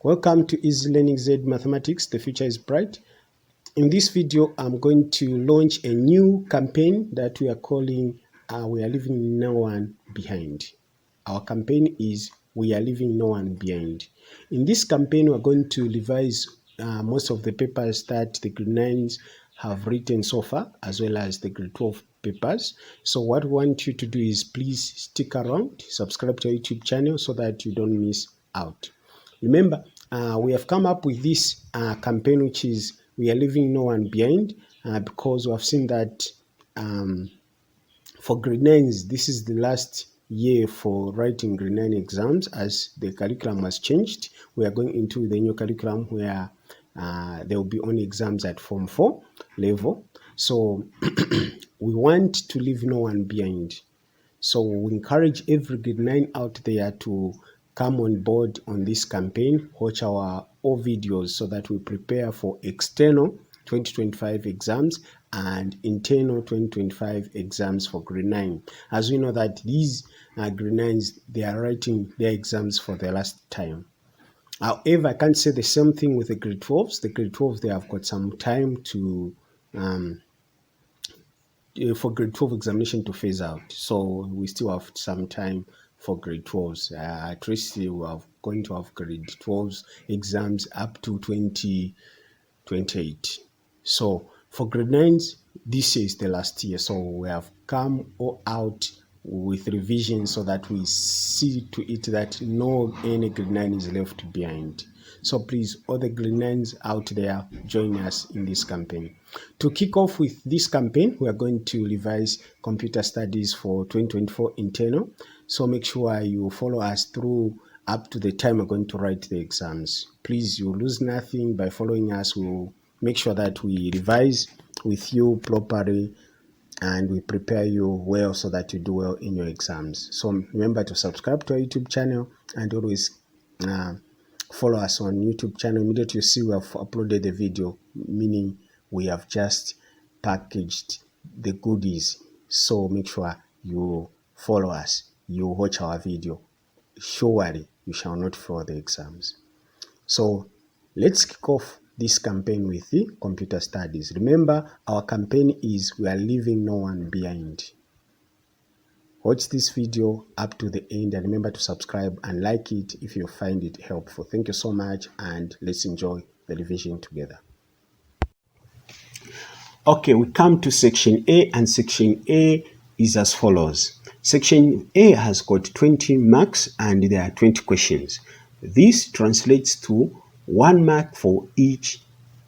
Welcome to Easy Learning zed-Mathematics. The future is bright. In this video, I'm going to launch a new campaign that we are calling We Are Leaving No One Behind. Our campaign is We Are Leaving No One Behind. In this campaign, we're going to revise most of the papers that the grade 9s have written so far, as well as the grade 12 papers. So what we want you to do is please stick around, subscribe to our YouTube channel so that you don't miss out. Remember, we have come up with this campaign, which is We Are Leaving No One Behind, because we have seen that for grade 9s, this is the last year for writing grade 9 exams as the curriculum has changed. We are going into the new curriculum where there will be only exams at Form 4 level. So we want to leave no one behind. So we encourage every grade 9 out there to come on board on this campaign, watch our all videos so that we prepare for external 2025 exams and internal 2025 exams for grade 9. As we know that these grade 9s, they are writing their exams for the last time. However, I can't say the same thing with the grade 12s. The grade 12s, they have got some time to for grade 12 examination to phase out. So we still have some time for grade 12s. At least we are going to have grade 12s exams up to 2028. So for grade 9s, this is the last year. So we have come all out with revision so that we see to it that no any grade 9 is left behind. So please, all the grade 9s out there, join us in this campaign. To kick off with this campaign, we are going to revise computer studies for 2024 internal. So make sure you follow us through up to the time we're going to write the exams. Please, you lose nothing by following us. We'll make sure that we revise with you properly and we prepare you well so that you do well in your exams. So remember to subscribe to our YouTube channel and always follow us on YouTube channel. Immediately you see we have uploaded the video, meaning we have just packaged the goodies. So make sure you follow us, you watch our video. Surely you shall not fail the exams. So let's kick off this campaign with the computer studies. Remember, our campaign is We Are Leaving No One Behind. Watch this video up to the end and remember to subscribe and like it if you find it helpful. Thank you so much and let's enjoy the revision together. Okay, we come to section A, and section A is as follows. Section A has got 20 marks and there are 20 questions. This translates to 1 mark for each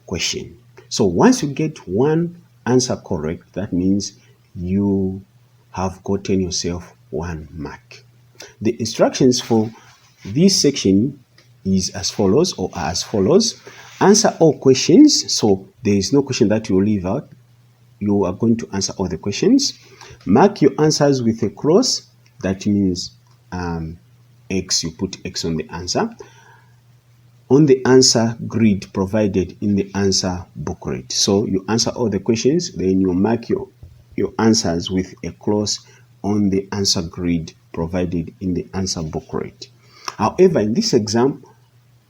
question. So once you get one answer correct, that means you have gotten yourself 1 mark. The instructions for this section is as follows, or are as follows. Answer all questions. So there is no question that you leave out. You are going to answer all the questions. Mark your answers with a cross. That means X, you put X on the answer. On the answer grid provided in the answer booklet. So you answer all the questions, then you mark your answers with a cross on the answer grid provided in the answer booklet. However, in this exam,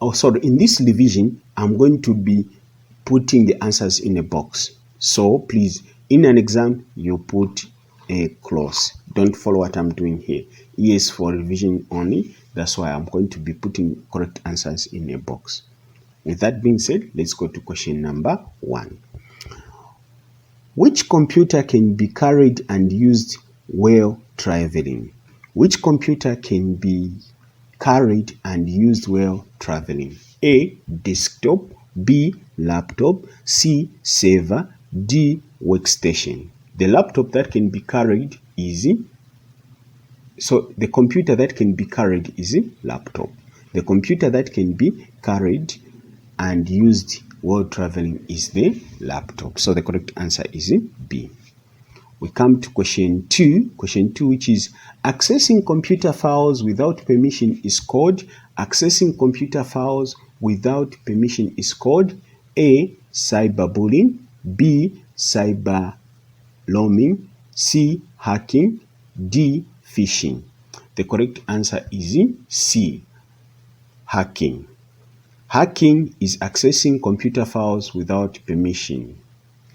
in this revision, I'm going to be putting the answers in a box. So please, in an exam, you put a cross. Don't follow what I'm doing here. Yes, for revision only. That's why I'm going to be putting correct answers in a box. With that being said, let's go to question number 1. Which computer can be carried and used while traveling? Which computer can be carried and used while traveling? A, desktop, B, laptop, C, server, D, workstation. The laptop that can be carried is So the computer that can be carried is a laptop. The computer that can be carried and used while traveling is the laptop. So the correct answer is B. We come to question 2. Question 2, which is accessing computer files without permission is called. Accessing computer files without permission is called A, cyberbullying, B, cyber roaming, C, hacking, D, phishing. The correct answer is C, hacking. Hacking is accessing computer files without permission.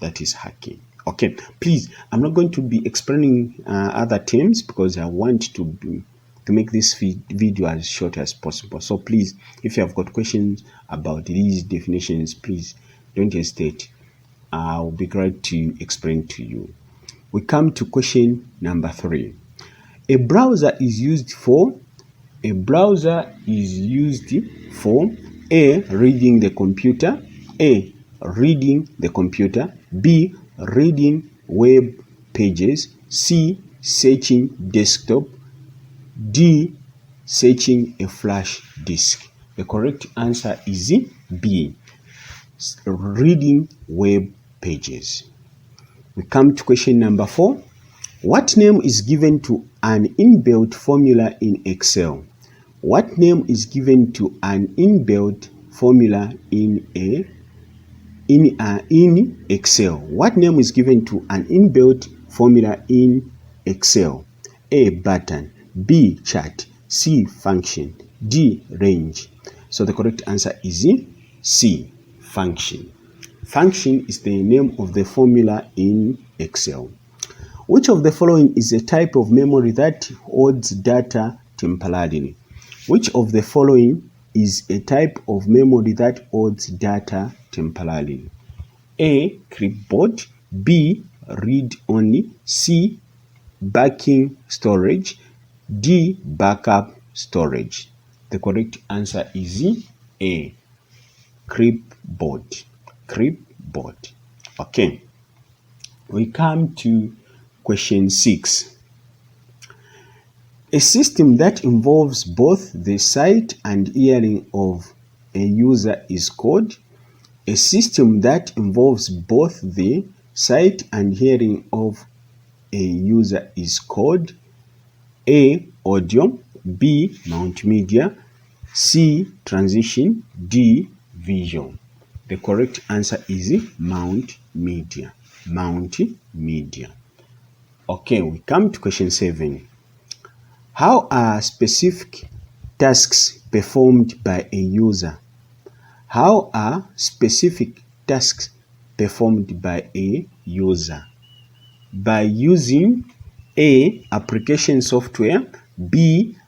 That is hacking. Okay, please, I'm not going to be explaining other terms because I want to make this video as short as possible. So please, if you have got questions about these definitions, please don't hesitate. I'll be glad to explain to you. We come to question number 3. A browser is used for A. Reading the computer. A. Reading the computer. B. Reading web pages. C. Searching desktop. D. Searching a flash disk. The correct answer is B. Reading web pages. We come to question number 4. What name is given to an inbuilt formula in Excel? What name is given to an inbuilt formula in Excel? What name is given to an inbuilt formula in Excel? A. Button. B. Chart. C. Function. D. Range. So the correct answer is C. Function. Function is the name of the formula in Excel. Which of the following is a type of memory that holds data temporarily? Which of the following is a type of memory that holds data temporarily? A. Clipboard. B. Read-only. C. Backing storage. D. Backup storage. The correct answer is A. Clipboard. Clipboard. Okay. We come to question 6. A system that involves both the sight and hearing of a user is called. A system that involves both the sight and hearing of a user is called A. Audio. B. Multimedia. C. Transition. D. Visual. The correct answer is multimedia. Multimedia. Okay, we come to question 7. How are specific tasks performed by a user? How are specific tasks performed by a user? By using A. Application software. B.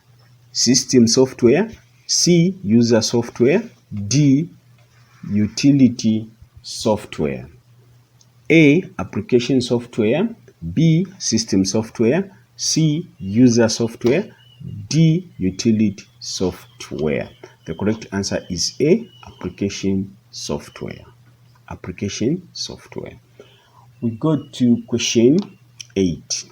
System software. C. User software. D. Utility software. A. Application software. B. System software. C. User software. D. Utility software. The correct answer is A. Application software. Application software. We go to question 8.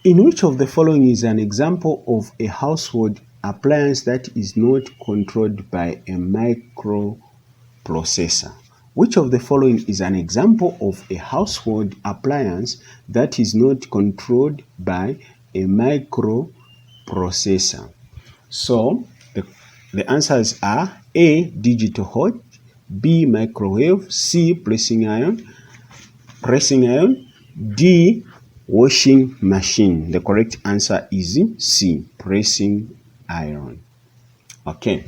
In which of the following is an example of a household appliance that is not controlled by a microprocessor? Which of the following is an example of a household appliance that is not controlled by a microprocessor? So the answers are A. Digital host. B. Microwave. C. Pressing iron. D. Washing machine. The correct answer is C. Pressing iron. Okay.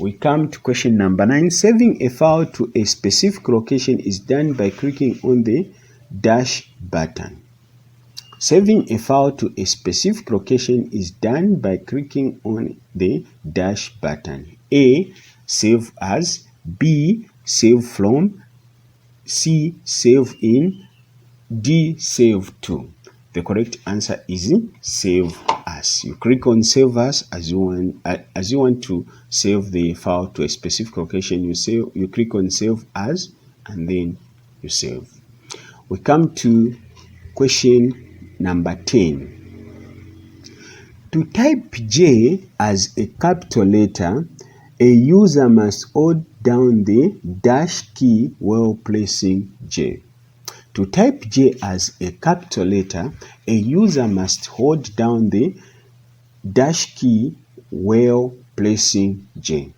We come to question number 9. Saving a file to a specific location is done by clicking on the dash button. Saving a file to a specific location is done by clicking on the dash button. A. Save as. B. Save from. C. Save in. D. Save to. The correct answer is save as. You click on save as you want to save the file to a specific location. You click on save as and then you save. We come to question number 10. To type J as a capital letter, a user must hold down the dash key while pressing J. To type J as a capital letter, a user must hold down the dash key while pressing J.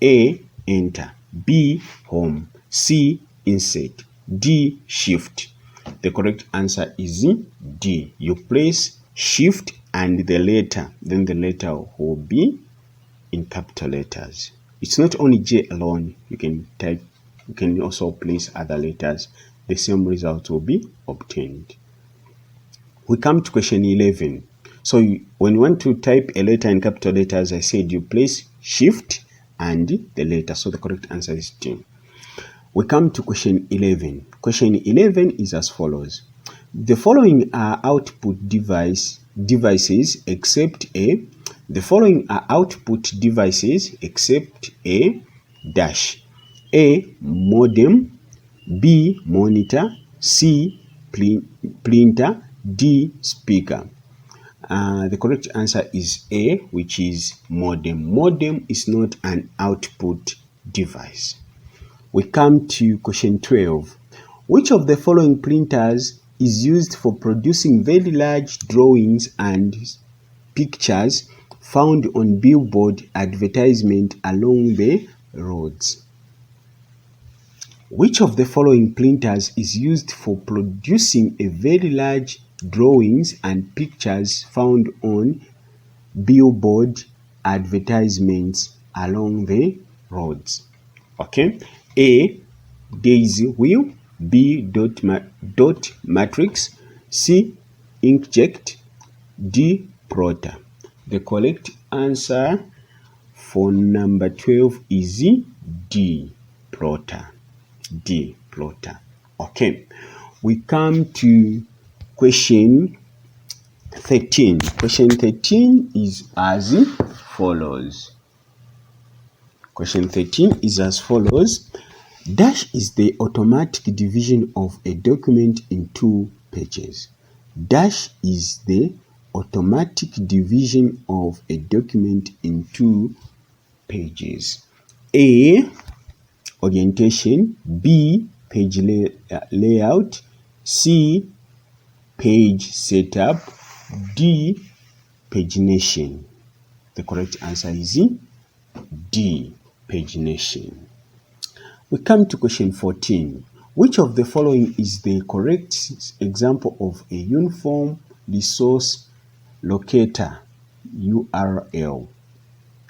A. Enter. B. Home. C. Insert. D. Shift. The correct answer is D. You press Shift and the letter, then the letter will be in capital letters. it's not only J alone. You can also place other letters. The same result will be obtained. We come to question 11. So when you want to type a letter in capital letters, I said you place shift and the letter. So the correct answer is D. We come to question 11. Question 11 is as follows. The following are output devices except A. The following are output devices except A dash. A, modem. B, monitor. C, printer. D, speaker. The correct answer is A, which is modem. Modem is not an output device. We come to question 12. Which of the following printers is used for producing very large drawings and pictures found on billboard advertisement along the roads? Which of the following printers is used for producing a very large drawings and pictures found on billboard advertisements along the roads? Okay. A, daisy wheel. B, dot matrix. C, inkjet. D, plotter. The correct answer for number 12 is D, plotter. D, plotter. Okay. We come to question 13. Question 13 is as follows. Question 13 is as follows. Dash is the automatic division of a document in two pages. Dash is the automatic division of a document in two pages. A, orientation. B, page layout. C, page setup. D, pagination. The correct answer is D, pagination. We come to question 14. Which of the following is the correct example of a uniform resource locator URL?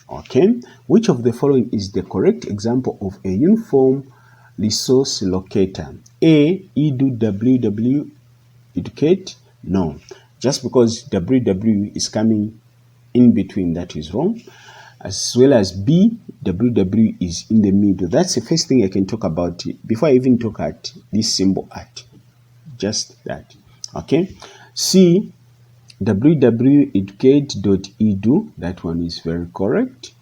Okay. Which of the following is the correct example of a uniform resource locator? A, edu www educate? No. Just because www is coming in between, that is wrong. As well as B, www is in the middle. That's the first thing I can talk about before I even talk at this symbol at. Just that. Okay. C, www.educate.edu. That one is very correct.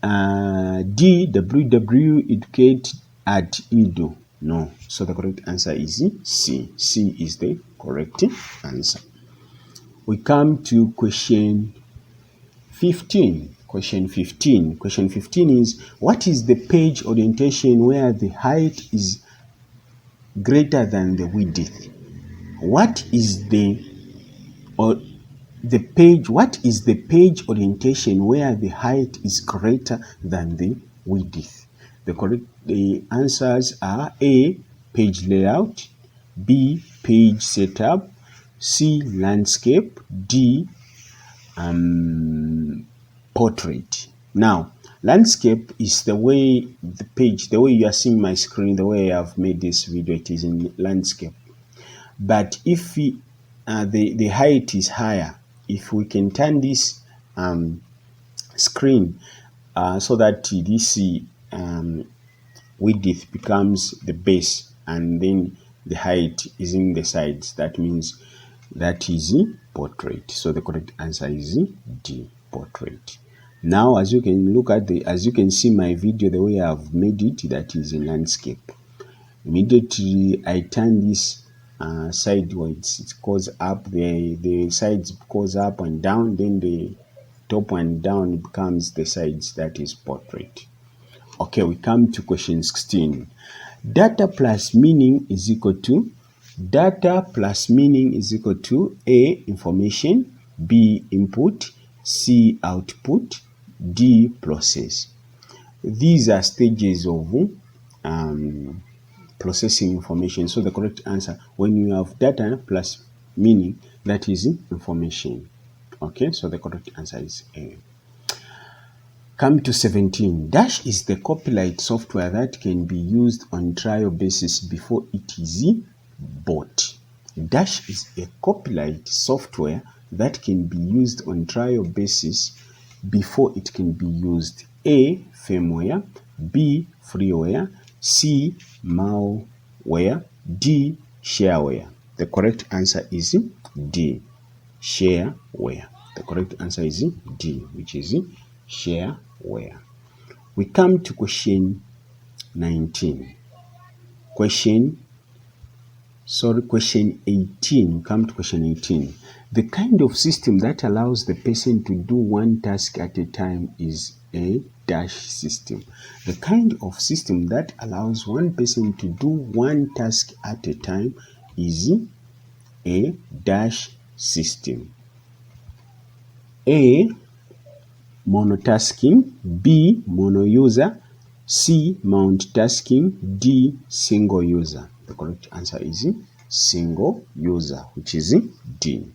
D, www.educate@edu. No. So the correct answer is C. C is the correct answer. We come to question 15. Question 15. Question 15 is, what is the page orientation where the height is greater than the width? What is the page orientation where the height is greater than the width? The answers are A, page layout. B, page setup. C, landscape. D, portrait. Now, landscape is the way the way you are seeing my screen, the way I have made this video, it is in landscape. But if the height is higher, if we can turn this screen so that this width becomes the base and then the height is in the sides, that means that is portrait. So the correct answer is D, portrait. Now, as you can see my video, the way I've made it, that is a landscape. Immediately I turn this sideways, it goes up, the sides goes up and down, then the top and down becomes the sides, that is portrait. Okay, we come to question 16. Data plus meaning is equal to A, information. B, input. C, output. D, process. These are stages of processing information. So the correct answer, when you have data plus meaning, that is information. Okay, so the correct answer is A. Come to 17. Dash is the copyright software that can be used on trial basis before it is bought. Dash is a copyright software that can be used on trial basis before it can be used. A. Firmware. B. Freeware. C. Malware. D. Shareware. The correct answer is D. Shareware. The correct answer is D, which is shareware. We come to question 19. Question 18. Come to question 18. The kind of system that allows the person to do one task at a time is a dash system. The kind of system that allows one person to do one task at a time is a dash system. A. Monotasking. B. Monouser. C. Multitasking. D. Single user. The correct answer is single user, which is D.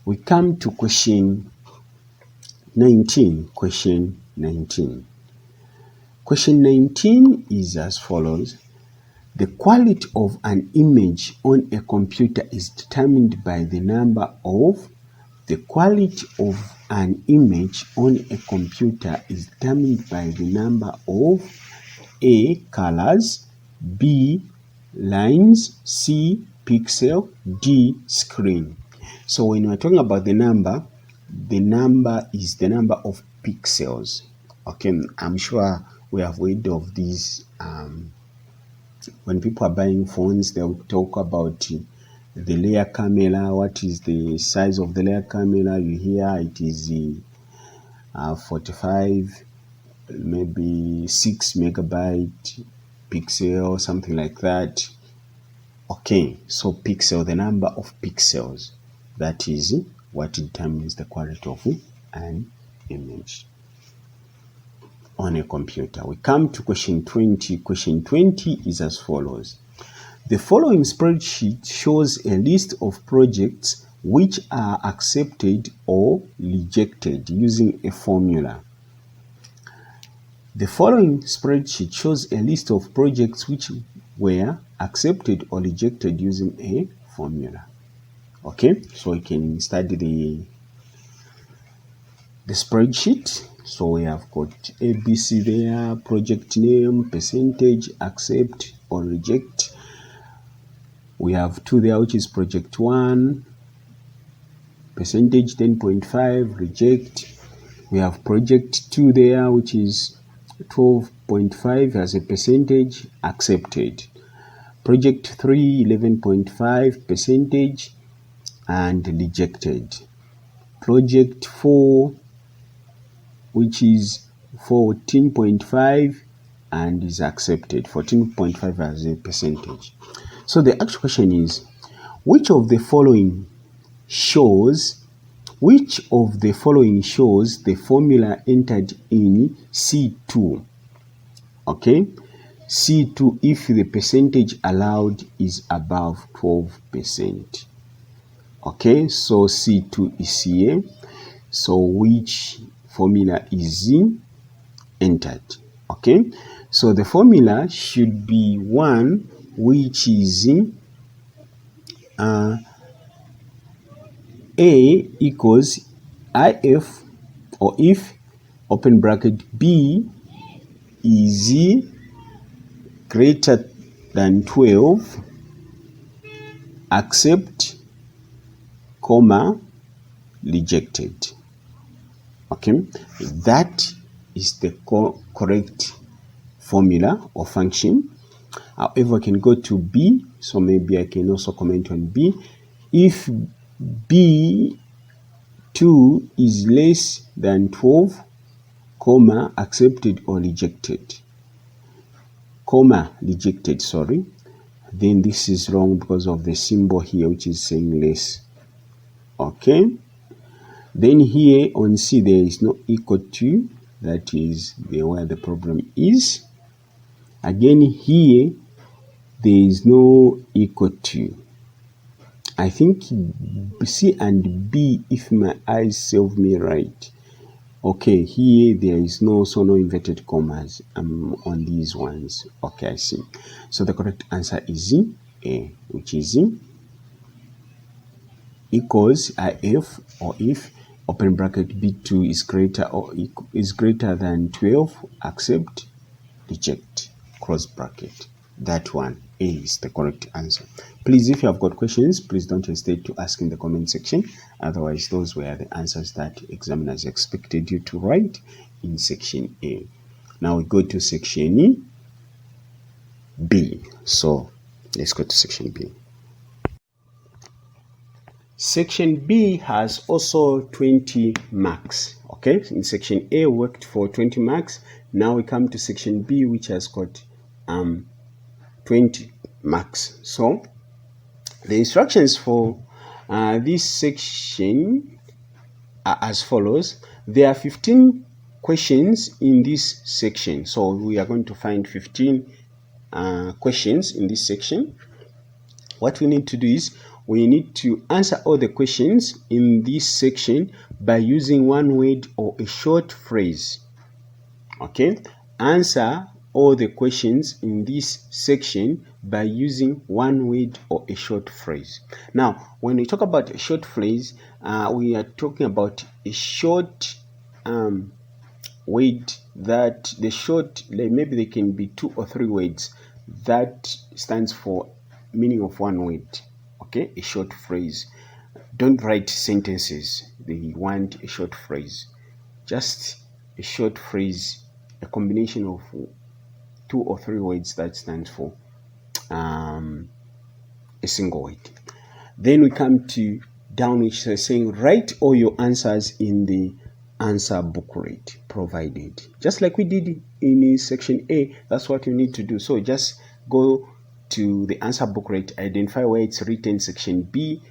We come to question 19. Question 19. Question 19 is as follows. The quality of an image on a computer is determined by the number of. The quality of an image on a computer is determined by the number of A. Colors. B. Lines. C. Pixel. D. Screen. So when we're talking about the number is the number of pixels. Okay, I'm sure we have heard of these. When people are buying phones, they'll talk about the rear camera. What is the size of the rear camera? You hear it is 45, maybe 6 megabyte pixel, something like that. Okay, so pixel, the number of pixels, that is what determines the quality of an image on a computer. We come to question 20. Question 20 is as follows. The following spreadsheet shows a list of projects which are accepted or rejected using a formula. The following spreadsheet shows a list of projects which were accepted or rejected using a formula. Okay, so we can study the spreadsheet. So we have got ABC there, project name, percentage, accept or reject. We have 2 there, which is project 1, percentage 10.5, reject. We have project 2 there, which is 12.5 as a percentage, accepted. Project 3, 11.5 percentage and rejected. Project 4, which is 14.5 and is accepted, 14.5 as a percentage. So the actual question is, which of the following shows the formula entered in C2? Okay, C2 if the percentage allowed is above 12%. Okay, so C2 is here. So which formula is entered? Okay, so the formula should be one which is A equals if, or if, open bracket, B is greater than 12, accept, comma, rejected. Okay, that is the correct formula or function. However, I can go to B, so maybe I can also comment on B. If B2 is less than 12, comma, accepted or rejected, comma, rejected, sorry, then this is wrong because of the symbol here, which is saying less. Okay, then here on C there is no equal to, that is where the problem is. Again here there is no equal to. I think C and B, if my eyes serve me right, Okay, here there is no inverted commas on these ones. Okay, I see. So the correct answer is A, which is equals if or if open bracket b2 is greater than 12, accept, reject, close bracket. That one, A, is the correct answer. Please, if you have got questions, please don't hesitate to ask in the comment section. Otherwise, those were the answers that examiners expected you to write in section A. Now we go to section B. So let's go to section B. Section B has also 20 marks. Okay, in section A worked for 20 marks. Now we come to section B, which has got 20 marks. So the instructions for this section are as follows. There are 15 questions in this section. So we are going to find 15 questions in this section. What we need to do is we need to answer all the questions in this section by using one word or a short phrase. Okay, answer all the questions in this section by using one word or a short phrase. Now, when we talk about a short phrase, we are talking about a short word that the short, like maybe they can be 2 or 3 words that stands for meaning of one word. Okay, a short phrase. Don't write sentences. They want a short phrase. Just a short phrase, a combination of 2 or 3 words that stands for a single word. Then we come to down, which is saying write all your answers in the answer booklet provided. Just like we did in section A, that's what you need to do. So just go to the answer booklet, identify where it's written, section B,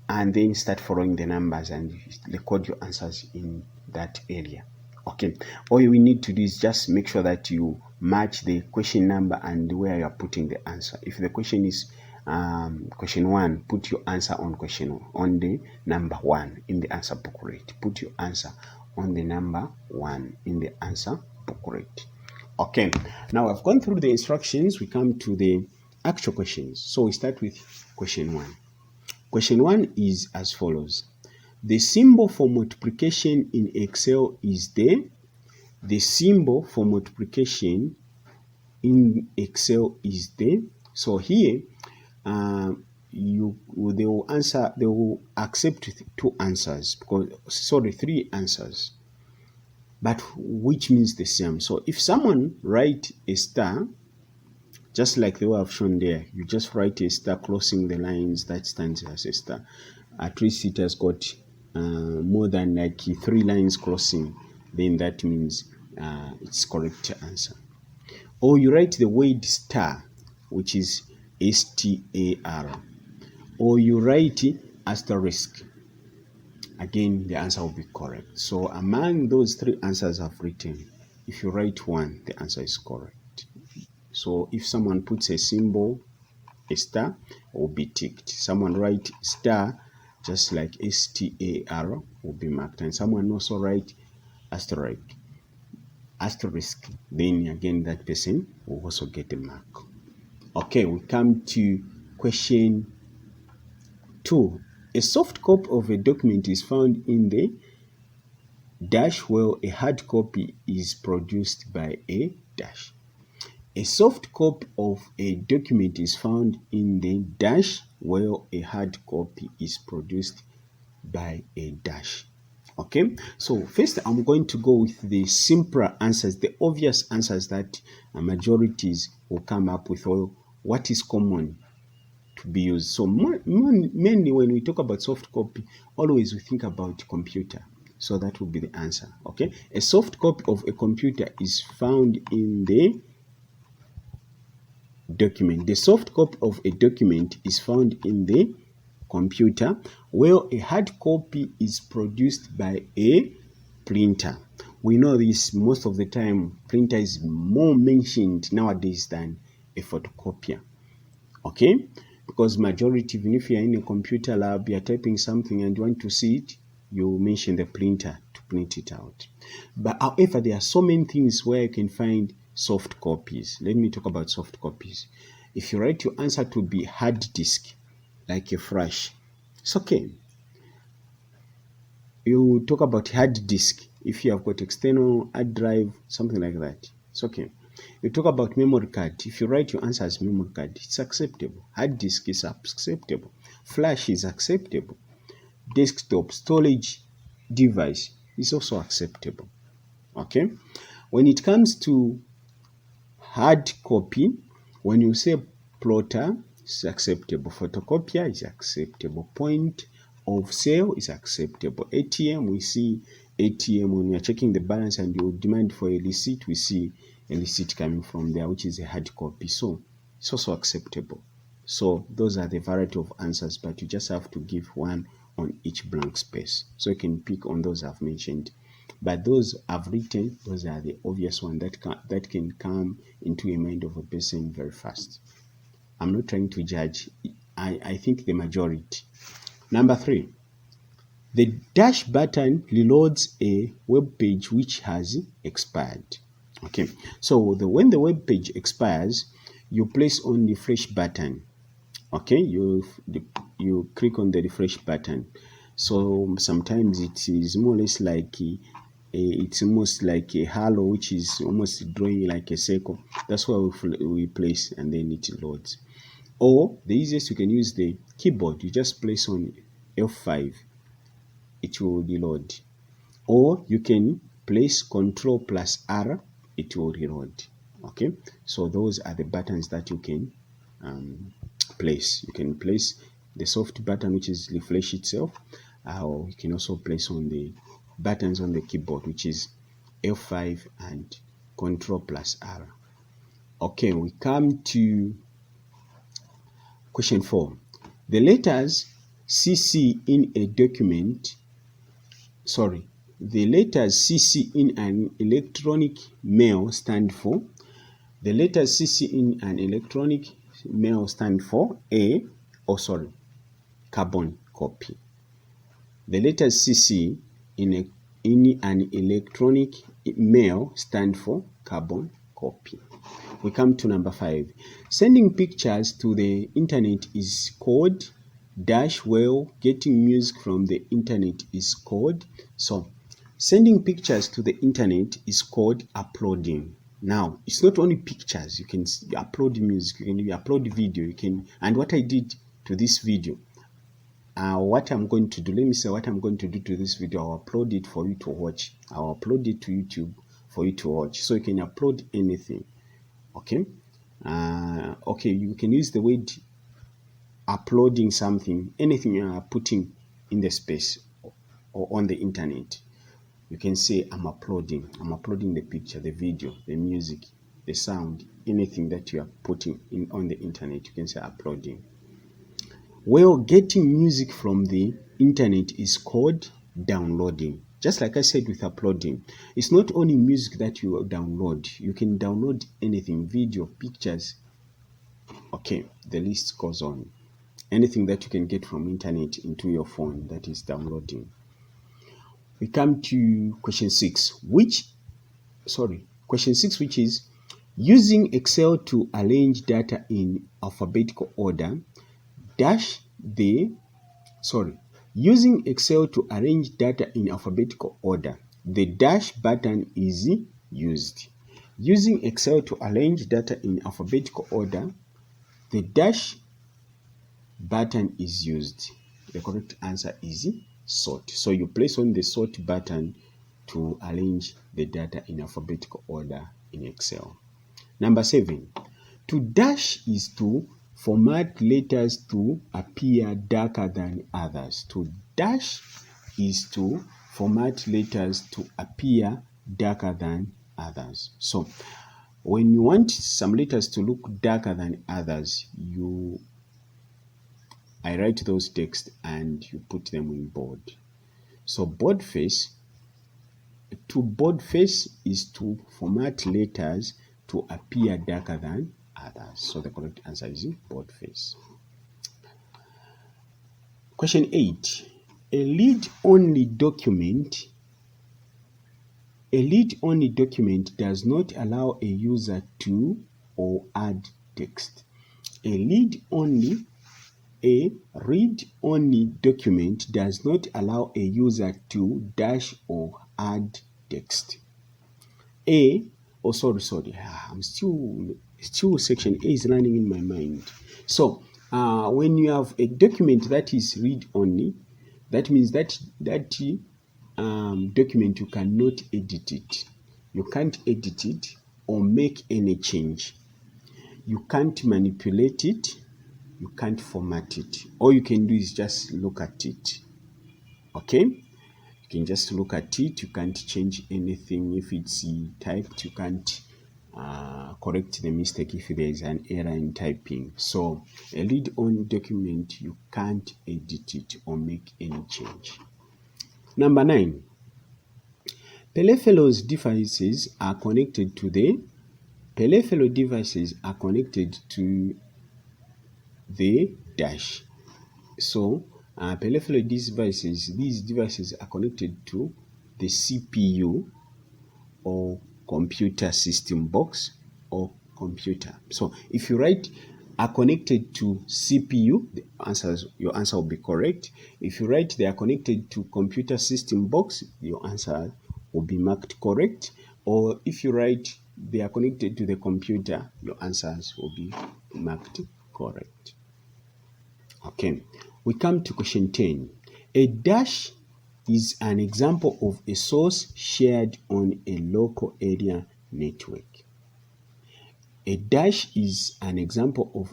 and then start following the numbers and record your answers in that area. Okay, all we need to do is just make sure that you match the question number and where you are putting the answer. If the question is question 1, put your answer on the number 1 in the answer booklet. Put your answer on the number 1 in the answer booklet. Okay, now I've gone through the instructions. We come to the actual questions. So we start with question 1. Question 1 is as follows. The symbol for multiplication in Excel is the symbol for multiplication in Excel is the. So here they will accept 2 answers, because 3 answers, but which means the same. So if someone write a star, just like the way I've shown there, you just write a star crossing the lines that stands as a star. At least it has got more than like 3 lines crossing, then that means it's correct answer. Or you write the word star, which is STAR, or you write asterisk, again the answer will be correct. So among those 3 answers I've written, if you write 1, the answer is correct. So if someone puts a symbol, a star, will be ticked. Someone write star, just like STAR, will be marked. And someone also write asterisk, then again that person will also get a mark. Okay, we come to question 2. A soft copy of a document is found in the dash, while a hard copy is produced by a dash. A soft copy of a document is found in the dash, while a hard copy is produced by a dash. Okay, so first I'm going to go with the simpler answers, the obvious answers that majorities will come up with, or what is common to be used. So mainly when we talk about soft copy, always we think about computer. So that will be the answer. Okay, a soft copy of a computer is found in the document. The soft copy of a document is found in the computer, while a hard copy is produced by a printer. We know this most of the time. Printer is more mentioned nowadays than a photocopier. Okay, because majority, even if you're in a computer lab, you're typing something and you want to see it, you mention the printer to print it out. But however, there are so many things where you can find soft copies. Let me talk about soft copies. If you write your answer to be hard disk, like a flash, it's okay. You talk about hard disk. If you have got external hard drive, something like that, it's okay. You talk about memory card. If you write your answer as memory card, it's acceptable. Hard disk is acceptable. Flash is acceptable. Desktop storage device is also acceptable. Okay. When it comes to hard copy, when you say plotter, it's acceptable. Photocopier is acceptable. Point of sale is acceptable. ATM, we see ATM when we are checking the balance and you demand for a receipt, we see a receipt coming from there, which is a hard copy. So it's also acceptable. So those are the variety of answers, but you just have to give one on each blank space. So you can pick on those I've mentioned. But those I've written, those are the obvious ones that can come into a mind of a person very fast. I'm not trying to judge. I think the majority. Number 3, the dash button reloads a web page which has expired. Okay, so when the web page expires, you place on the refresh button. Okay, you click on the refresh button. So sometimes it is more or less like it's almost like a halo, which is almost drawing like a circle. That's why we place, and then it loads. Or the easiest, you can use the keyboard. You just place on F5, it will reload. Or you can place Control plus R, it will reload. Okay, so those are the buttons that you can place. You can place the soft button, which is refresh itself, or you can also place on the buttons on the keyboard, which is F5 and Control plus R. Okay, we come to question 4. The letters CC in a document, the letters CC in an electronic mail stand for. The letters CC in an electronic mail stand for carbon copy. The letters CC in an electronic mail stand for carbon copy. We come to number 5. Sending pictures to the internet is called dash, well, getting music from the internet is called. So sending pictures to the internet is called uploading. Now, it's not only pictures. You can upload music, you can upload video, you can, and what I did to this video, what I'm going to do, let me say what I'm going to do to this video. I'll upload it for you to watch. I'll upload it to YouTube for you to watch. So you can upload anything. Okay. Okay, you can use the word uploading something, anything you are putting in the space or on the internet. You can say I'm uploading the picture, the video, the music, the sound, anything that you are putting in on the internet. You can say uploading. Well, getting music from the internet is called downloading. Just like I said with uploading, it's not only music that you download. You can download anything, video, pictures. Okay, the list goes on. Anything that you can get from internet into your phone, that is downloading. We come to question 6, which is using Excel to arrange data in alphabetical order. Using Excel to arrange data in alphabetical order, the dash button is used. Using Excel to arrange data in alphabetical order, the dash button is used. The correct answer is sort. So you place on the sort button to arrange the data in alphabetical order in Excel. Number 7, to dash is to format letters to appear darker than others. To dash is to format letters to appear darker than others. So when you want some letters to look darker than others, I write those texts and you put them in bold. So boldface is to format letters to appear darker than others. So the correct answer is boldface. Question 8. A read-only document A read-only document does not allow a user to or add text. A read-only document does not allow a user to dash or add text. I'm still section A is running in my mind. So when you have a document that is read only, that means that document you cannot edit it. You can't edit it or make any change. You can't manipulate it. You can't format it. All you can do is just look at it. Okay? You can just look at it. You can't change anything. If it's typed, you can't correct the mistake if there is an error in typing. So a read-only document, you can't edit it or make any change. Number 9. Peripheral devices are connected to the dash. So peripheral devices, these devices are connected to the CPU or computer system box or computer. So if you write are connected to CPU, your answer will be correct. If you write they are connected to computer system box, your answer will be marked correct. Or if you write they are connected to the computer, your answers will be marked correct. Okay, we come to question 10. A dash is an example of a source shared on a local area network. A dash is an example of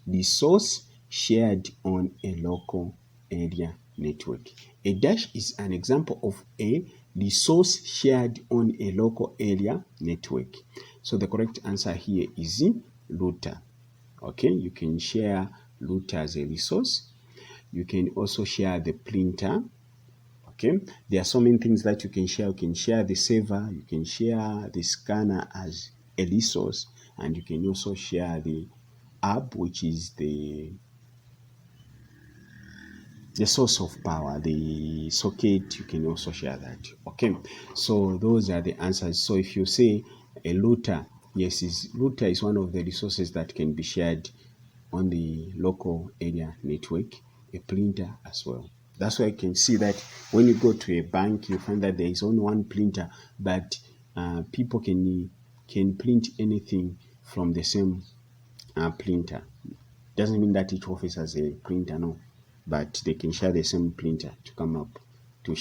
the source shared on a local area network. A dash is an example of the source shared on a local area network. So the correct answer here is router. Okay, you can share router as a resource. You can also share the printer. Okay, there are so many things that you can share. You can share the server, you can share the scanner as a resource, and you can also share the app, which is the source of power, the socket. You can also share that. Okay, so those are the answers. So if you say a router, yes, router is one of the resources that can be shared on the local area network. A printer as well. That's why you can see that when you go to a bank, you find that there is only one printer, but people can print anything from the same printer. Doesn't mean that each office has a printer, no, but they can share the same printer to come up to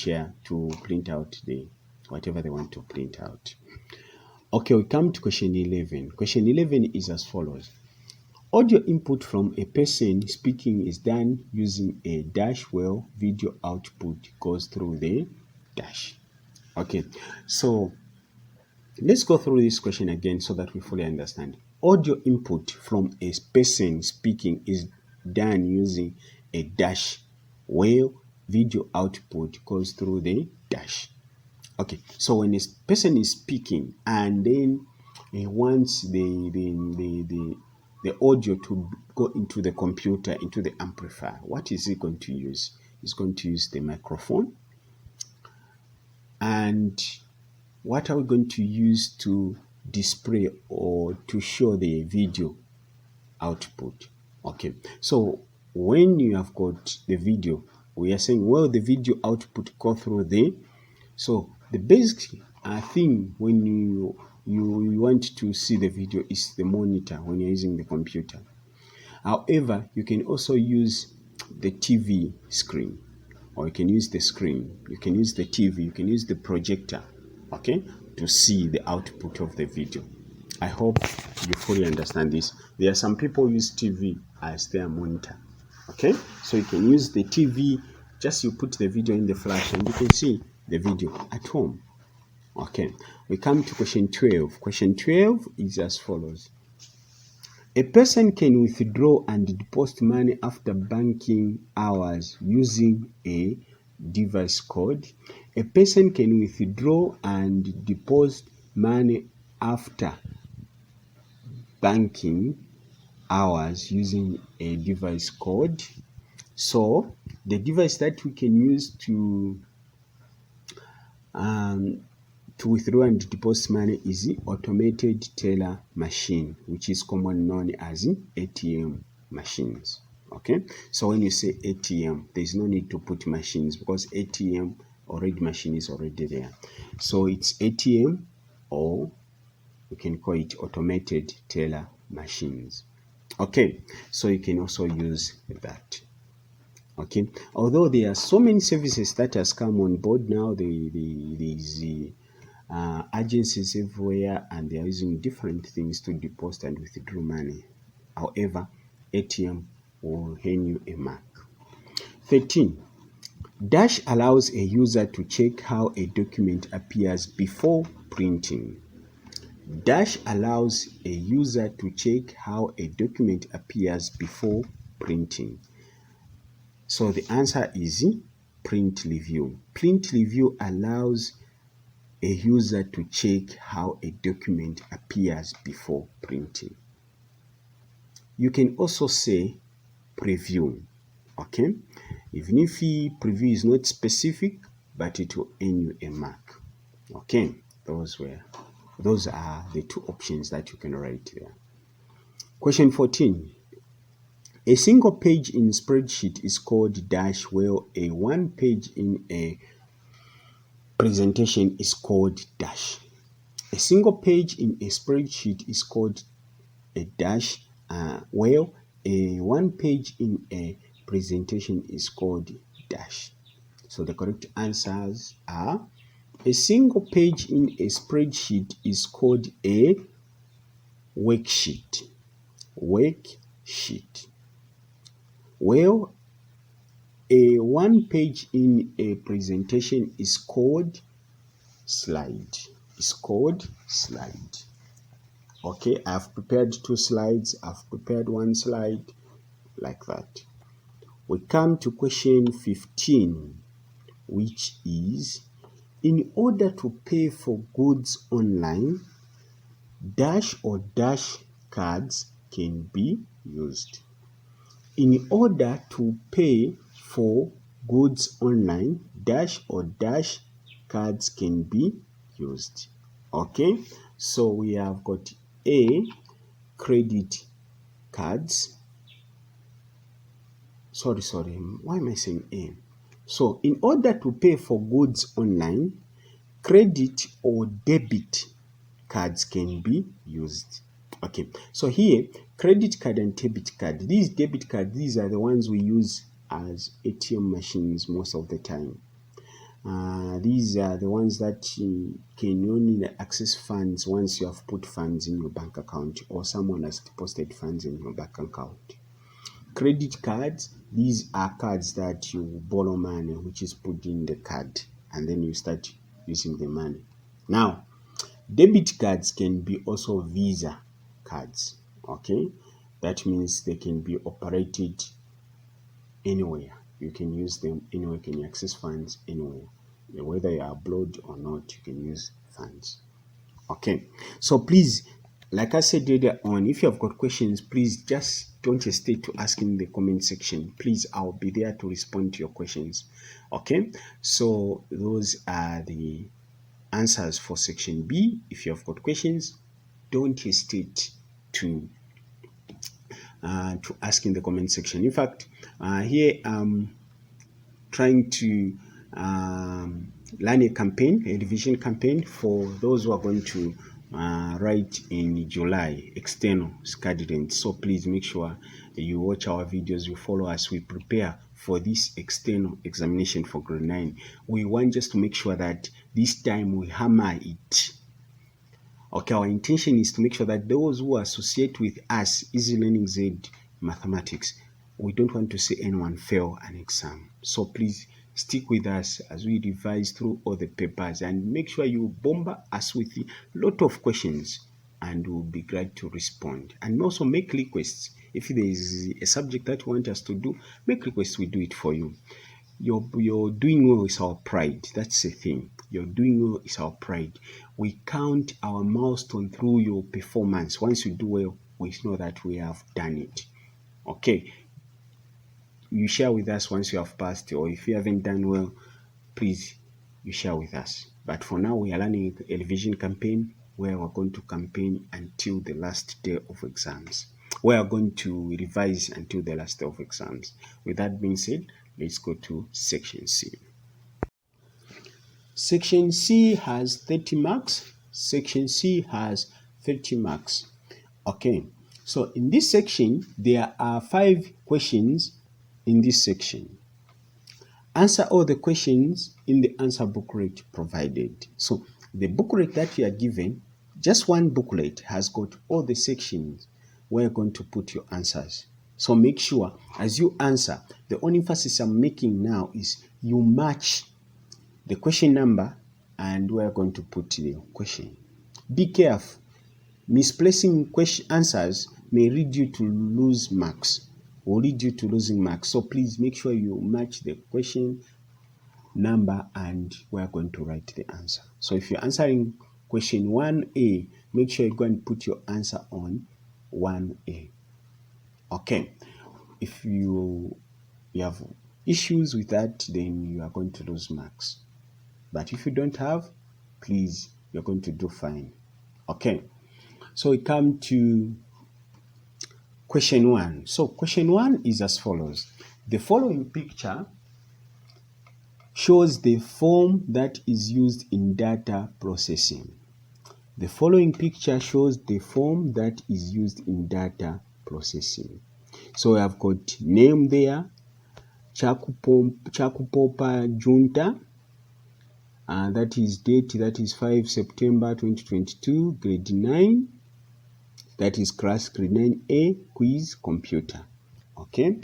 print out the whatever they want to print out. Okay, we come to question 11. Question 11 is as follows. Audio input from a person speaking is done using a dash while video output goes through the dash. Okay, so let's go through this question again so that we fully understand. Audio input from a person speaking is done using a dash while video output goes through the dash. Okay, so when a person is speaking and then he wants the audio to go into the computer, into the amplifier, what is he going to use? He's going to use the microphone. And what are we going to use to display or to show the video output? Okay, so when you have got the video, we are saying, well, the video output go through so the basic thing when you want to see the video is the monitor when you're using the computer. However, you can also use the TV screen, or you can use the screen, you can use the TV, you can use the projector, okay, to see the output of the video. I hope you fully understand this. There are some people who use TV as their monitor, okay? So you can use the TV, just you put the video in the flash and you can see the video at home. Okay, we come to question 12. Question 12 is as follows. A person can withdraw and deposit money after banking hours using a device code. A person can withdraw and deposit money after banking hours using a device code. So the device that we can use to to withdraw and deposit money is the automated teller machine, which is commonly known as ATM machines. Okay, so when you say ATM, there's no need to put machines because ATM machine is already there. So it's ATM, or you can call it automated teller machines. Okay, so you can also use that. Okay, although there are so many services that has come on board now, there's agencies everywhere, and they are using different things to deposit and withdraw money. However, ATM will hand you a mark. 13. Dash allows a user to check how a document appears before printing. Dash allows a user to check how a document appears before printing. So the answer is print review. Print review allows a user to check how a document appears before printing. You can also say preview. Okay, even if preview is not specific, but it will earn you a mark. Okay, those are the two options that you can write there. Question 14. A single page in spreadsheet is called dash, while a one page in a presentation is called dash. A single page in a spreadsheet is called a dash, while a one page in a presentation is called dash. So the correct answers are: a single page in a spreadsheet is called a worksheet. Worksheet. Well, a one page in a presentation is called slide. It's called slide. Okay, I've prepared 2 slides. I've prepared 1 slide, like that. We come to question 15, which is: in order to pay for goods online, dash or dash cards can be used. In order to pay for goods online, dash or dash cards can be used. Okay, so we have got A, credit cards. Sorry, why am I saying A? So in order to pay for goods online, credit or debit cards can be used. Okay, so here, credit card and debit card. These debit cards, these are the ones we use as ATM machines most of the time. These are the ones that you can only access funds once you have put funds in your bank account or someone has deposited funds in your bank account. Credit cards, these are cards that you borrow money, which is put in the card, and then you start using the money. Now, debit cards can be also Visa cards. Okay, that means they can be operated anywhere. You can use them anywhere. Can you access funds anywhere? Whether you are abroad or not, you can use funds. Okay, so please, like I said earlier on, if you have got questions, please just don't hesitate to ask in the comment section. Please, I'll be there to respond to your questions. Okay, so those are the answers for section B. If you have got questions, don't hesitate to ask in the comment section. In fact, here I'm trying to learn a revision campaign for those who are going to write in July, external scadent. So please make sure you watch our videos, you follow us, we prepare for this external examination for grade 9. We want just to make sure that this time we hammer it. Okay, our intention is to make sure that those who associate with us, Easy Learning zed-Mathematics, we don't want to see anyone fail an exam. So please stick with us as we revise through all the papers, and make sure you bombard us with a lot of questions, and we'll be glad to respond. And also make requests. If there is a subject that you want us to do, make requests, we do it for you. You're doing well is our pride. That's the thing. You're doing well is our pride. We count our milestone through your performance. Once you do well, we know that we have done it. Okay. You share with us once you have passed, or if you haven't done well, please, you share with us. But for now, we are running a revision campaign where we're going to campaign until the last day of exams. We are going to revise until the last day of exams. With that being said, let's go to section C. Section C has 30 marks. Section C has 30 marks. Okay, so in this section, there are 5 questions in this section. Answer all the questions in the answer booklet provided. So the booklet that you are given, just one booklet has got all the sections where you're going to put your answers. So make sure as you answer, the only emphasis I'm making now is you match the question number and where you're going to put the question. Be careful. Misplacing question answers may lead you to lose marks or lead you to losing marks. So please make sure you match the question number and we're going to write the answer. So if you're answering question 1A, make sure you go and put your answer on 1A. Okay. If you have issues with that, then you are going to lose marks. But if you don't have, please, you're going to do fine. Okay. So we come to question 1. So question 1 is as follows. The following picture shows the form that is used in data processing. The following picture shows the form that is used in data processing. So we have got name there, Chakupopa Junta, and that is date, that is 5 September 2022, grade 9. That is class grade 9A, quiz computer. Okay,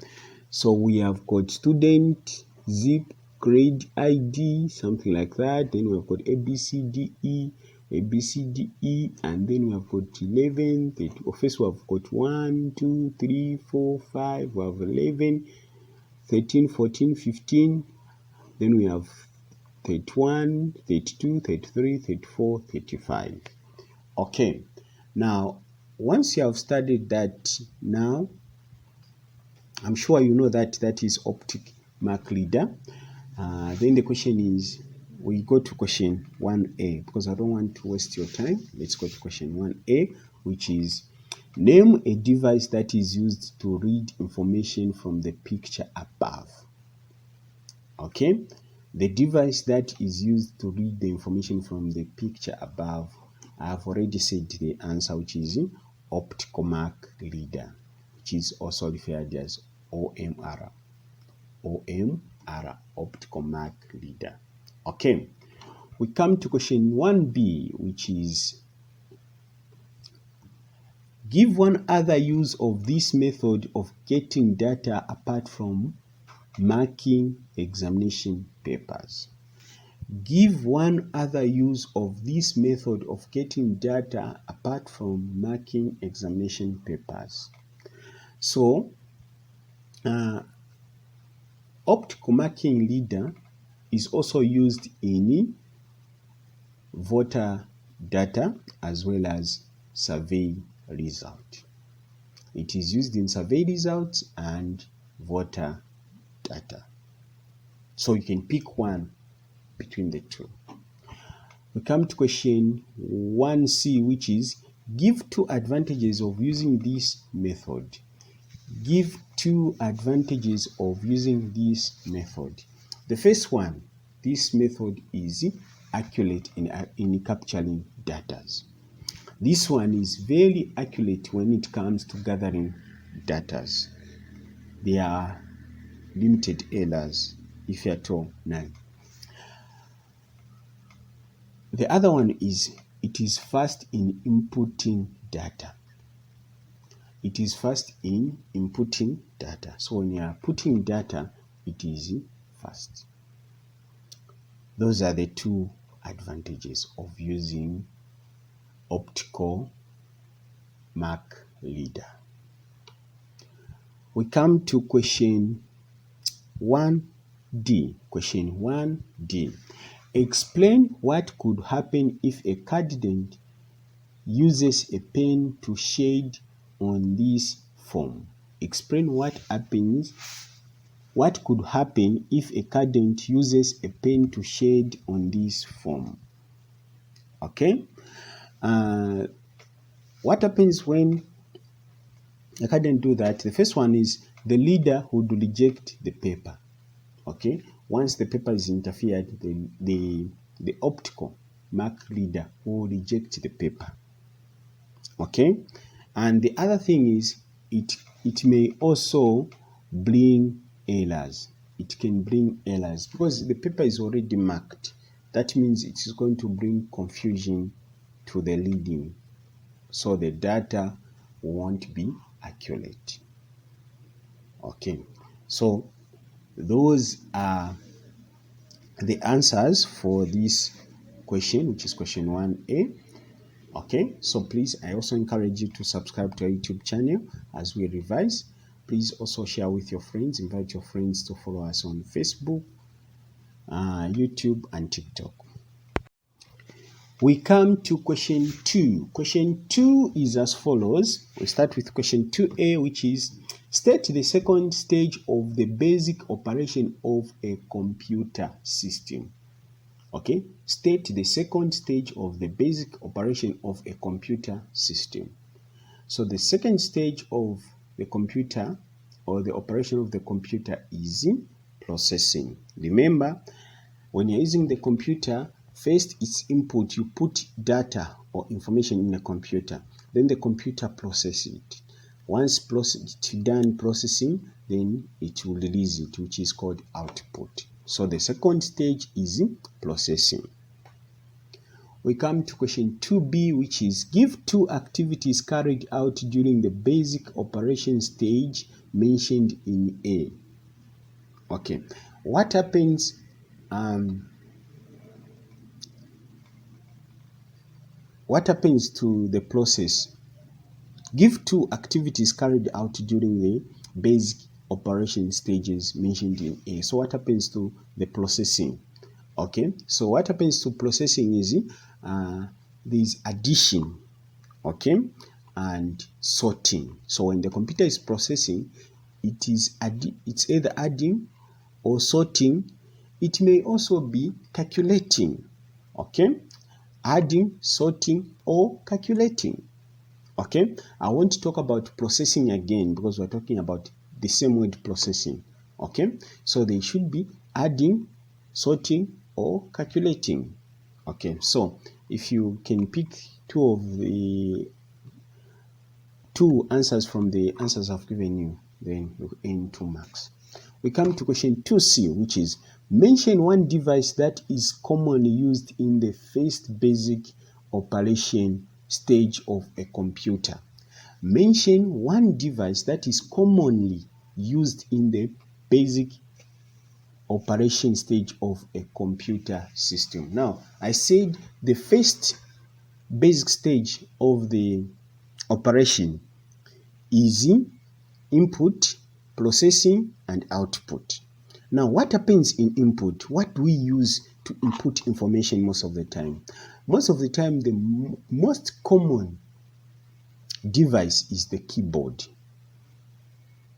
so we have got student, zip, grade ID, something like that. Then we have got ABCDE, and then we have got 11. First we have got 1, 2, 3, 4, 5. We have 11, 13, 14, 15. Then we have 31, 32, 33, 34, 35. Okay, now once you have studied that, now I'm sure you know that that is optic mark leader. Then the question is, we go to question 1A because I don't want to waste your time. Let's go to question 1A, which is name a device that is used to read information from the picture above. Okay, the device that is used to read the information from the picture above, I have already said the answer, which is optical mark reader, which is also referred as OMR. Optical mark reader. Okay, we come to question 1B, which is give one other use of this method of getting data apart from marking examination papers. Give one other use of this method of getting data apart from marking examination papers. So, optical marking reader is also used in voter data as well as survey result. It is used in survey results and voter data. So you can pick one between the two. We come to question 1C, which is give 2 advantages of using this method. Give 2 advantages of using this method. The first one, this method is accurate in capturing data. This one is very accurate when it comes to gathering data. There are limited errors, if at all, none. The other one is it is fast in inputting data. It is fast in inputting data. So when you are putting data, it is fast. Those are the 2 advantages of using optical mark reader. We come to question 1D. Question 1D. Explain what could happen if a candidate uses a pen to shade on this form. Explain what could happen if a candidate uses a pen to shade on this form. Okay. What happens when I can't do that? The first one is the leader would reject the paper. Okay. Once the paper is interfered, the optical mark leader will reject the paper. Okay. And the other thing is it may also bring errors. It can bring errors because the paper is already marked. That means it is going to bring confusion to the leading, so the data won't be accurate. Okay, so those are the answers for this question, which is question 1A. Okay, so please, I also encourage you to subscribe to our YouTube channel as we revise. Please also share with your friends, invite your friends to follow us on Facebook, YouTube, and TikTok. We come to question 2. Question 2 is as follows. We start with question 2A, which is state the second stage of the basic operation of a computer system. Okay, state the second stage of the basic operation of a computer system. So the second stage of the computer or the operation of the computer is processing. Remember, when you're using the computer, first its input, you put data or information in the computer, then the computer processes it. Once it's done processing, then it will release it, which is called output. So the second stage is processing. We come to question 2B, which is give 2 activities carried out during the basic operation stage mentioned in A. Okay, what happens to the process? Give 2 activities carried out during the basic operation stages mentioned in A. So what happens to the processing? Okay, so what happens to processing is there's addition, okay, and sorting. So when the computer is processing, it's either adding or sorting. It may also be calculating, okay, adding, sorting, or calculating. Okay, I want to talk about processing again because we're talking about the same word processing. Okay, so they should be adding, sorting, or calculating. Okay, so if you can pick two answers from the answers I've given you, then you earn 2 marks. We come to question 2C, which is mention one device that is commonly used in the first basic operation stage of a computer. Mention one device that is commonly used in the basic operation stage of a computer system. Now, I said the first basic stage of the operation is input, processing, and output. Now, what happens in input? What do we use to input information most of the time? Most of the time, the most common device is the keyboard.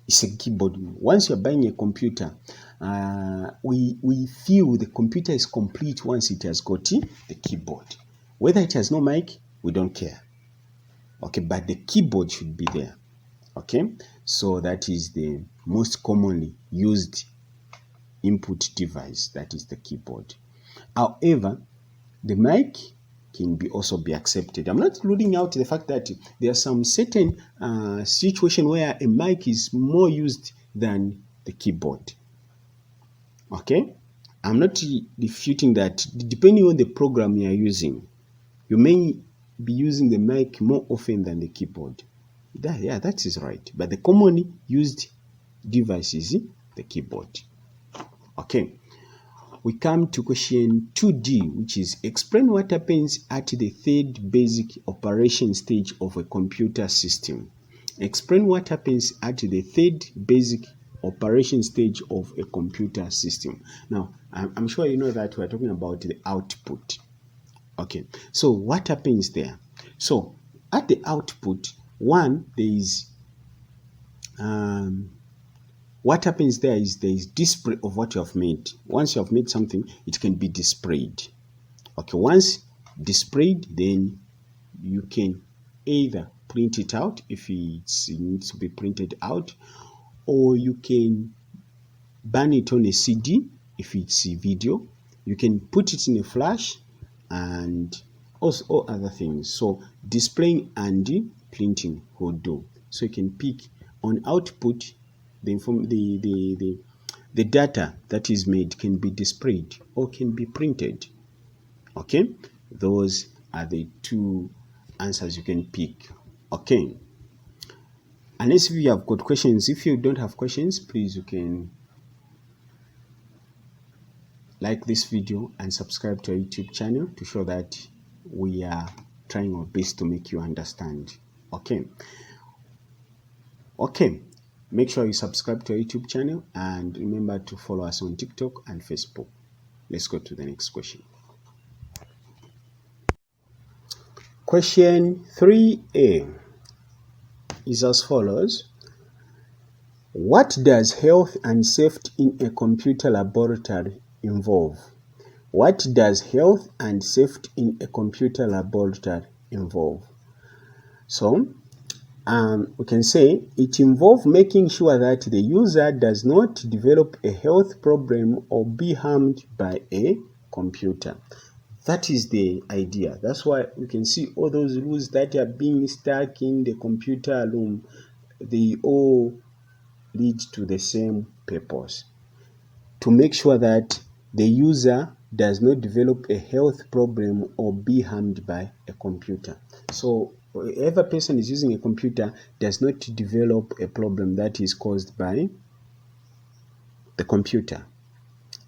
It's a keyboard. Once you're buying a computer, we feel the computer is complete once it has got the keyboard. Whether it has no mic, we don't care. Okay, but the keyboard should be there. Okay, so that is the most commonly used input device, that is the keyboard. However, the mic can also be accepted. I'm not ruling out the fact that there are some certain situation where a mic is more used than the keyboard. Okay, I'm not refuting that. Depending on the program you are using, you may be using the mic more often than the keyboard. That is right. But the commonly used device is the keyboard. Okay. We come to question 2D, which is explain what happens at the third basic operation stage of a computer system. Explain what happens at the third basic operation stage of a computer system. Now, I'm sure you know that we're talking about the output. Okay, so what happens there? So at the output, one, there is what happens there is display of what you have made. Once you have made something, it can be displayed. Okay, once displayed, then you can either print it out if it needs to be printed out, or you can burn it on a CD if it's a video. You can put it in a flash and also all other things. So displaying and printing will do. So you can pick on output the data that is made can be displayed or can be printed. Okay, those are the two answers you can pick. Okay, unless if you have got questions. If you don't have questions, please you can like this video and subscribe to our YouTube channel to show that we are trying our best to make you understand. Okay, make sure you subscribe to our YouTube channel and remember to follow us on TikTok and Facebook. Let's go to the next question. Question 3A is as follows. What does health and safety in a computer laboratory involve? What does health and safety in a computer laboratory involve? So, we can say it involves making sure that the user does not develop a health problem or be harmed by a computer. That is the idea. That's why we can see all those rules that are being stuck in the computer room. They all lead to the same purpose, to make sure that the user does not develop a health problem or be harmed by a computer. So whoever person is using a computer does not develop a problem that is caused by the computer.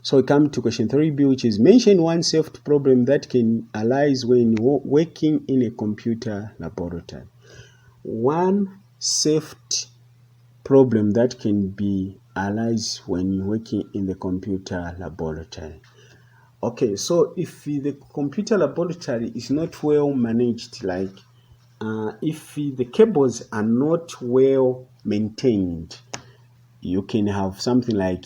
So we come to question 3B, which is mention one safety problem that can arise when working in a computer laboratory. One safety problem that can be arise when you're working in the computer laboratory. Okay, so if the computer laboratory is not well managed, like if the cables are not well maintained, you can have something like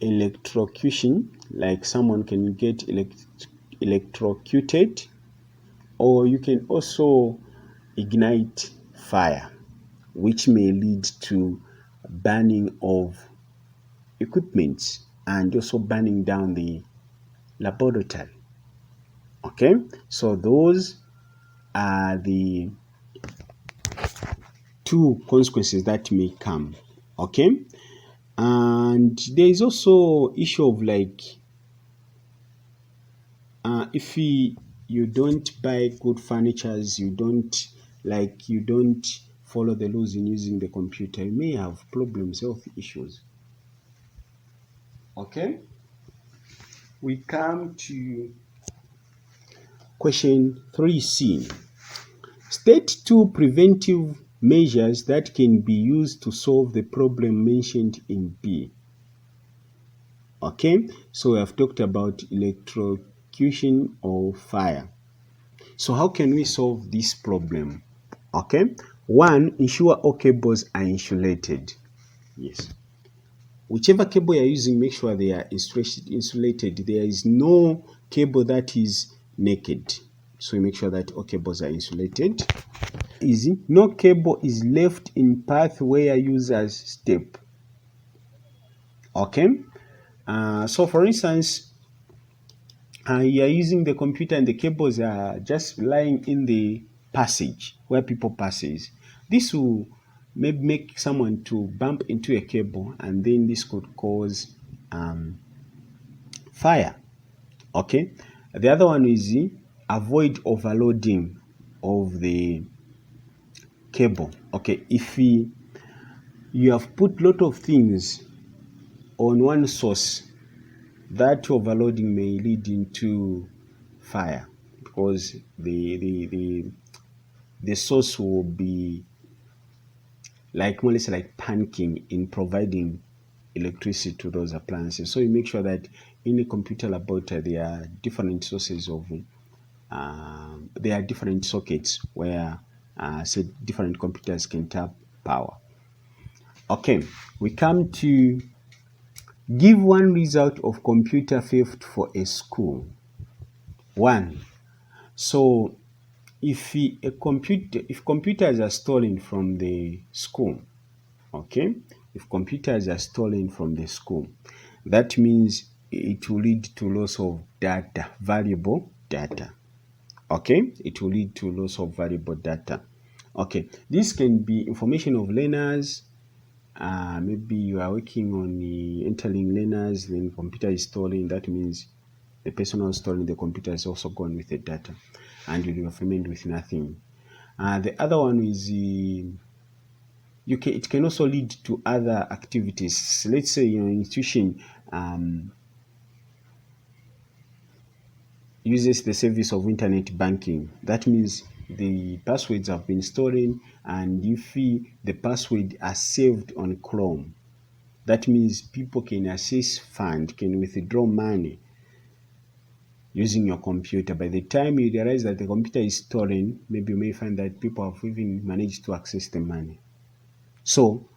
electrocution, like someone can get electrocuted, or you can also ignite fire, which may lead to burning of equipment and also burning down the laboratory. Okay, so those are the two consequences that may come. Okay, and there is also issue of like if you don't buy good furnitures, you don't follow the rules in using the computer, you may have problems, health issues. Okay, we come to question 3C. State two preventive measures that can be used to solve the problem mentioned in B. Okay, so we have talked about electrocution or fire. So how can we solve this problem? Okay, one, ensure all cables are insulated. Yes, whichever cable you're using, make sure they are insulated. There is no cable that is naked, so you make sure that all cables are insulated. Easy, no cable is left in path where users step. Okay, so for instance, you are using the computer and the cables are just lying in the passage where people passes. This will maybe make someone to bump into a cable, and then this could cause fire. Okay, the other one is avoid overloading of the cable. Okay, if you have put lot of things on one source, that overloading may lead into fire, because the source will be like more or less like panicking in providing electricity to those appliances. So you make sure that in a computer laboratory there are different sources of there are different sockets where say different computers can tap power. Okay, we come to give one result of computer theft for a school. 1. So if computers are stolen from the school, okay, if computers are stolen from the school, that means it will lead to loss of data, valuable data. Okay, it will lead to loss of valuable data. Okay, this can be information of learners. Maybe you are working on the entering learners, then computer is stolen. That means the person who stolen the computer is also gone with the data, and you have remained with nothing. The other one is it can also lead to other activities. Let's say your institution uses the service of internet banking. That means the passwords have been stolen, and if the password are saved on Chrome, that means people can access fund, can withdraw money using your computer. By the time you realize that the computer is stolen, maybe you may find that people have even managed to access the money. So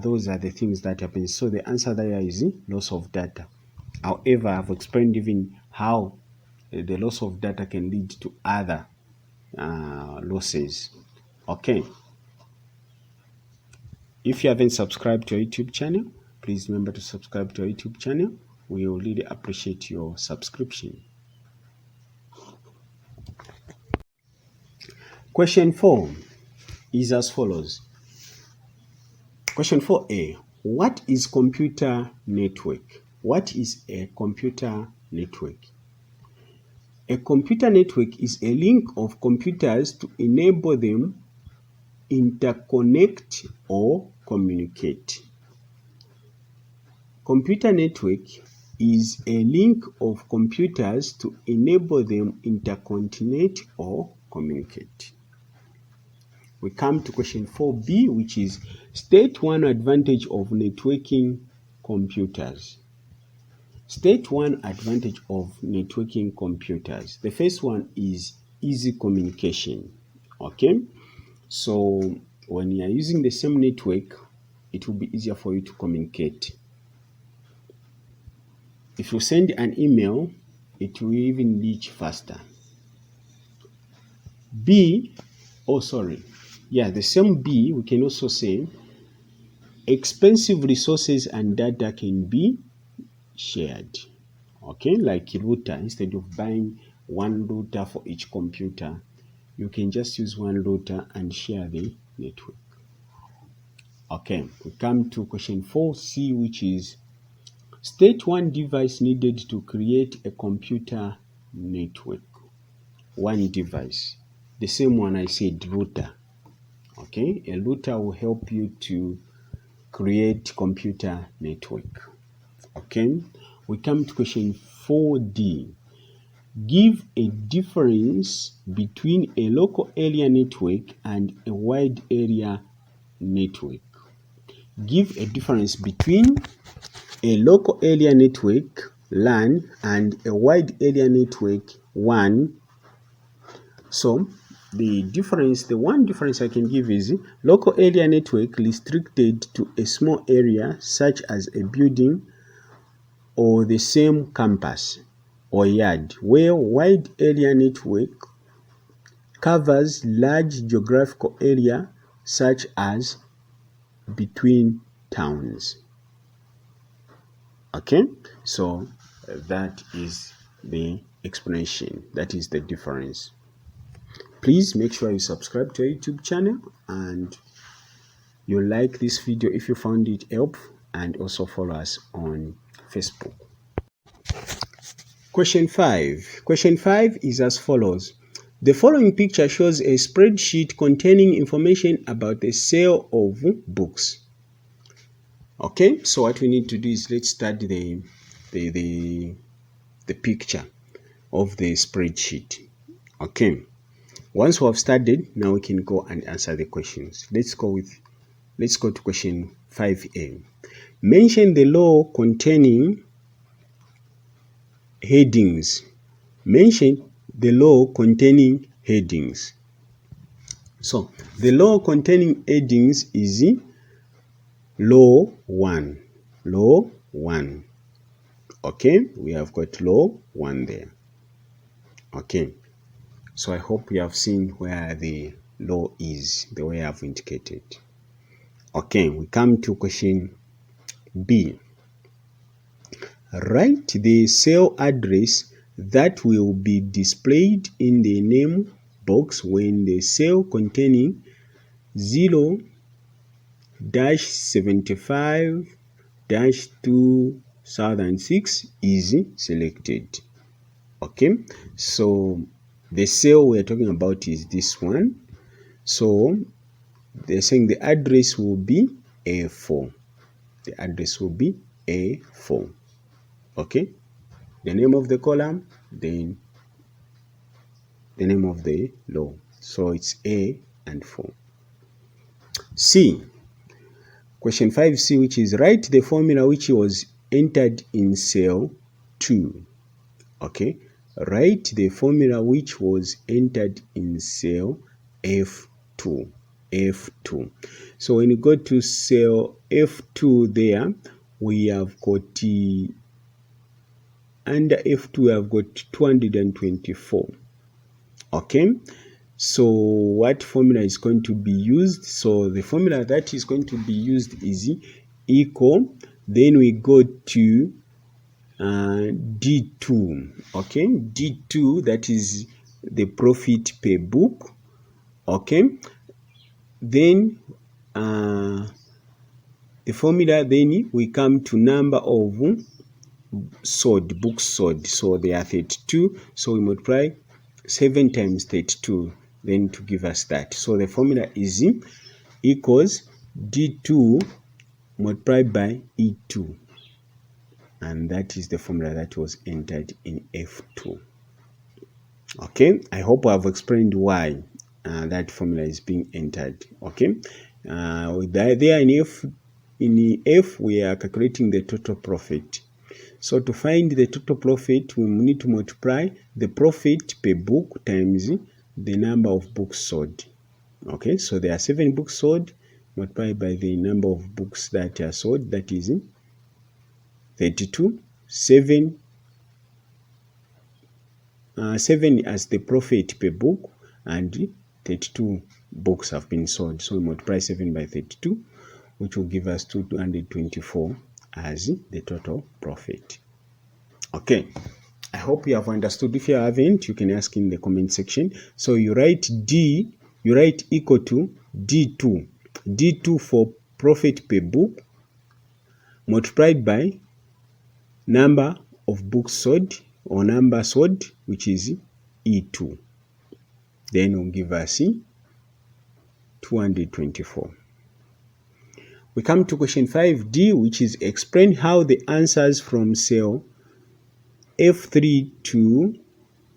those are the things that happen. So the answer there is loss of data. However, I've explained even how the loss of data can lead to other losses. Okay. If you haven't subscribed to our YouTube channel, please remember to subscribe to our YouTube channel. We will really appreciate your subscription. Question 4 is as follows. Question 4a. What is computer network? What is a computer network? A computer network is a link of computers to enable them interconnect or communicate. Computer network is a link of computers to enable them interconnect or communicate. We come to question 4b, which is state one advantage of networking computers. State one advantage of networking computers. The first one is easy communication. Okay, so when you are using the same network, it will be easier for you to communicate. If you send an email, it will even reach faster. The same B, we can also say expensive resources and data can be shared. Okay, like router, instead of buying one router for each computer, you can just use one router and share the network. Okay, we come to question 4c, which is state one device needed to create a computer network. One device. The same one I said, router. Okay, a router will help you to create computer network. Okay, we come to question 4d. Give a difference between a local area network and a wide area network. Give a difference between a local area network, LAN, and a wide area network, WAN. So the one difference I can give is local area network restricted to a small area such as a building or the same campus or yard, where wide area network covers large geographical area such as between towns. Okay, so that is the explanation. That is the difference. Please make sure you subscribe to our YouTube channel and you like this video if you found it helpful, and also follow us on Facebook. Question 5. Question 5 is as follows. The following picture shows a spreadsheet containing information about the sale of books. Okay, so what we need to do is let's start the picture of the spreadsheet. Okay, once we have started, now we can go and answer the questions. Let's go to question 5a. Mention the law containing headings. Mention the law containing headings. So the law containing headings is law 1. Law 1. Okay, we have got law 1 there. Okay. So I hope you have seen where the law is, the way I've indicated. Okay, we come to question B. Write the cell address that will be displayed in the name box when the cell containing 0-75-2006 is selected. Okay, so the cell we're talking about is this one. So they're saying the address will be A4. The address will be A4. Okay, the name of the column, then the name of the row. So it's A and 4. C. Question 5C, which is write the formula which was entered in cell 2. Okay, write the formula which was entered in cell F2. F2. So when you go to cell F2 there, we have got under F2 we have got 224. Okay, so what formula is going to be used? So the formula that is going to be used is equal, then we go to D2. Okay, D2, that is the profit per book. Okay, then the formula, then we come to number of sold, books sold. So they are 32, so we multiply 7 times 32 then to give us that. So the formula is equals D2 multiplied by E2, and that is the formula that was entered in F2. Okay, I hope I've explained why that formula is being entered. Okay, there in F we are calculating the total profit. So to find the total profit, we need to multiply the profit per book times the number of books sold. Okay, so there are 7 books sold multiplied by the number of books that are sold, that is 32. 7 as the profit per book, and 32 books have been sold. So we multiply 7 by 32, which will give us 224 as the total profit. Okay, I hope you have understood. If you haven't, you can ask in the comment section. So you write equal to D2. D2 for profit per book multiplied by number of books sold or number sold, which is E2. Then will give us 224. We come to question 5D, which is explain how the answers from cell F3 to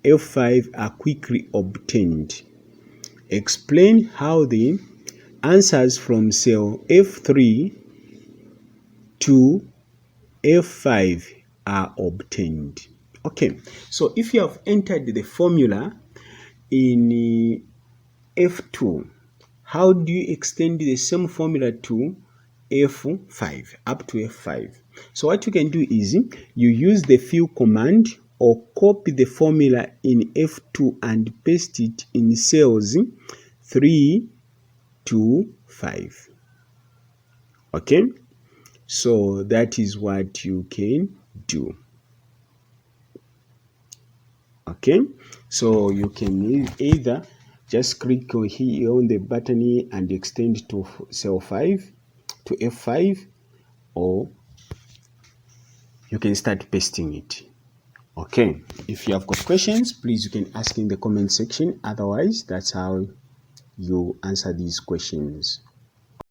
F5 are quickly obtained. Explain how the answers from cell F3 to F5 are obtained. Okay, so if you have entered the formula in F2, how do you extend the same formula to F5, up to F5? So what you can do is you use the fill command or copy the formula in F2 and paste it in cells 3 to 5. Okay, so that is what you can do. Okay, so you can either just click here on the button here and extend to cell 5 to F5, or you can start pasting it. Okay, if you have got questions, please you can ask in the comment section. Otherwise, that's how you answer these questions.